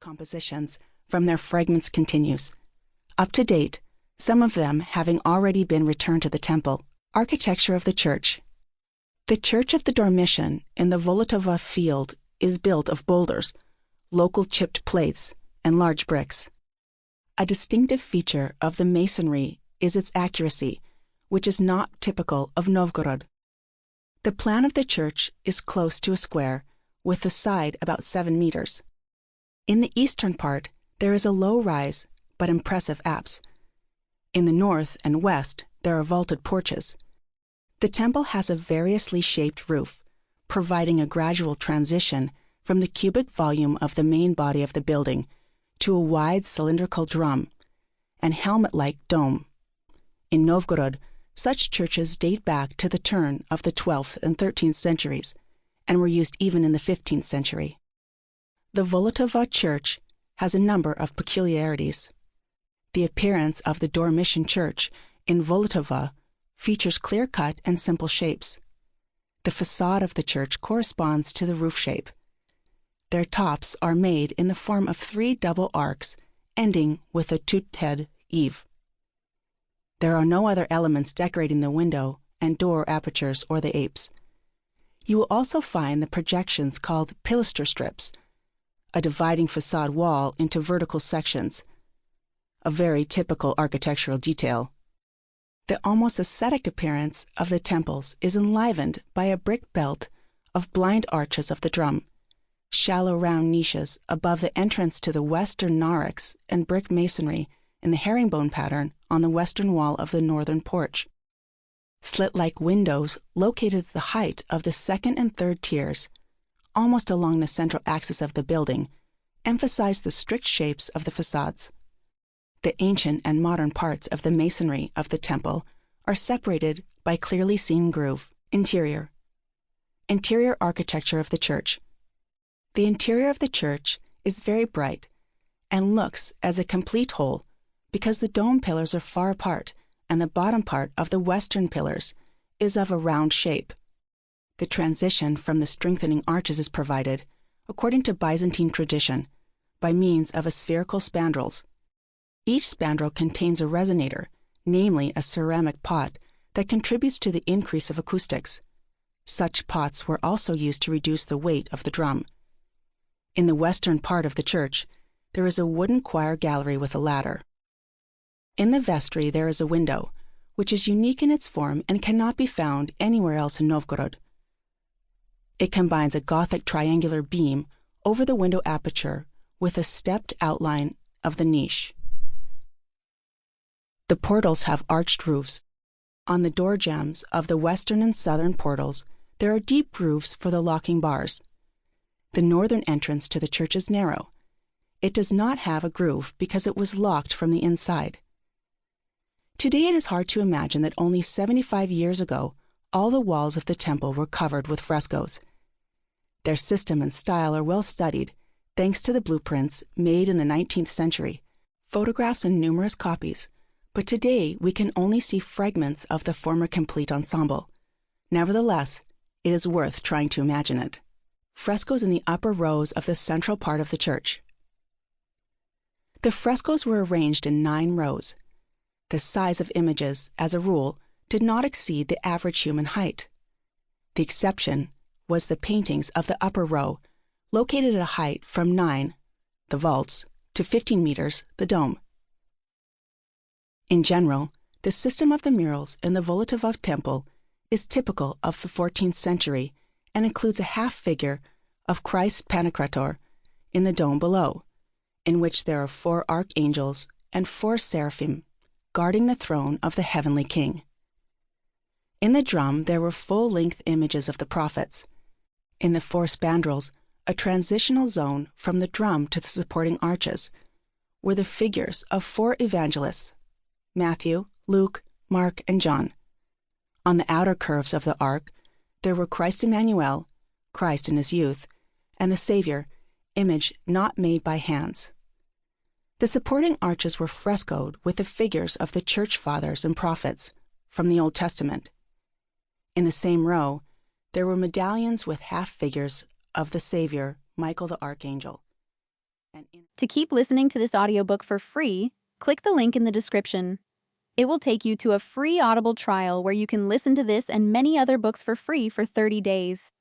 compositions from their fragments continues. Up to date, some of them having already been returned to the temple. Architecture of the church. The Church of the Dormition in the Volotovo field is built of boulders, local chipped plates, and large bricks. A distinctive feature of the masonry is its accuracy, which is not typical of Novgorod. The plan of the church is close to a square, with the side about 7 meters. In the eastern part, there is a low rise but impressive apse. In the north and west, there are vaulted porches. The temple has a variously shaped roof, providing a gradual transition from the cubic volume of the main body of the building to a wide cylindrical drum and helmet-like dome. In Novgorod, such churches date back to the turn of the 12th and 13th centuries and were used even in the 15th century. The Volotovo Church has a number of peculiarities. The appearance of the Dormition Church in Volotovo features clear-cut and simple shapes. The facade of the church corresponds to the roof shape. Their tops are made in the form of 3 double arcs ending with a toot-head eave. There are no other elements decorating the window and door apertures or the apse. You will also find the projections called pilaster strips, a dividing facade wall into vertical sections, a very typical architectural detail. The almost ascetic appearance of the temples is enlivened by a brick belt of blind arches of the drum, shallow round niches above the entrance to the western narthex and brick masonry in the herringbone pattern on the western wall of the northern porch. Slit-like windows located at the height of the second and third tiers, almost along the central axis of the building, emphasize the strict shapes of the facades. The ancient and modern parts of the masonry of the temple are separated by clearly seen groove. Interior. Interior architecture of the church. The interior of the church is very bright and looks as a complete whole because the dome pillars are far apart and the bottom part of the western pillars is of a round shape. The transition from the strengthening arches is provided, according to Byzantine tradition, by means of a spherical spandrels. Each spandrel contains a resonator, namely a ceramic pot, that contributes to the increase of acoustics. Such pots were also used to reduce the weight of the drum. In the western part of the church, there is a wooden choir gallery with a ladder. In the vestry there is a window, which is unique in its form and cannot be found anywhere else in Novgorod. It combines a Gothic triangular beam over the window aperture with a stepped outline of the niche. The portals have arched roofs. On the door jambs of the western and southern portals, there are deep grooves for the locking bars. The northern entrance to the church is narrow. It does not have a groove because it was locked from the inside. Today it is hard to imagine that only 75 years ago, all the walls of the temple were covered with frescoes. Their system and style are well studied, thanks to the blueprints made in the 19th century, photographs and numerous copies, but today we can only see fragments of the former complete ensemble. Nevertheless, it is worth trying to imagine it. Frescoes in the upper rows of the central part of the church. The frescoes were arranged in 9 rows. The size of images, as a rule, did not exceed the average human height. The exception was the paintings of the upper row, located at a height from 9, the vaults, to 15 meters, the dome. In general, the system of the murals in the Volotovo temple is typical of the 14th century and includes a half-figure of Christ Pantocrator in the dome below, in which there are 4 archangels and 4 seraphim guarding the throne of the heavenly king. In the drum there were full-length images of the prophets. In the 4 spandrels, a transitional zone from the drum to the supporting arches, were the figures of 4 evangelists, Matthew, Luke, Mark, and John. On the outer curves of the arc, there were Christ Emmanuel, Christ in his youth, and the Savior, image not made by hands. The supporting arches were frescoed with the figures of the church fathers and prophets from the Old Testament. In the same row, there were medallions with half figures of the Savior, Michael the Archangel, To keep listening to this audiobook for free, click the link in the description. It will take you to a free Audible trial where you can listen to this and many other books for free for 30 days.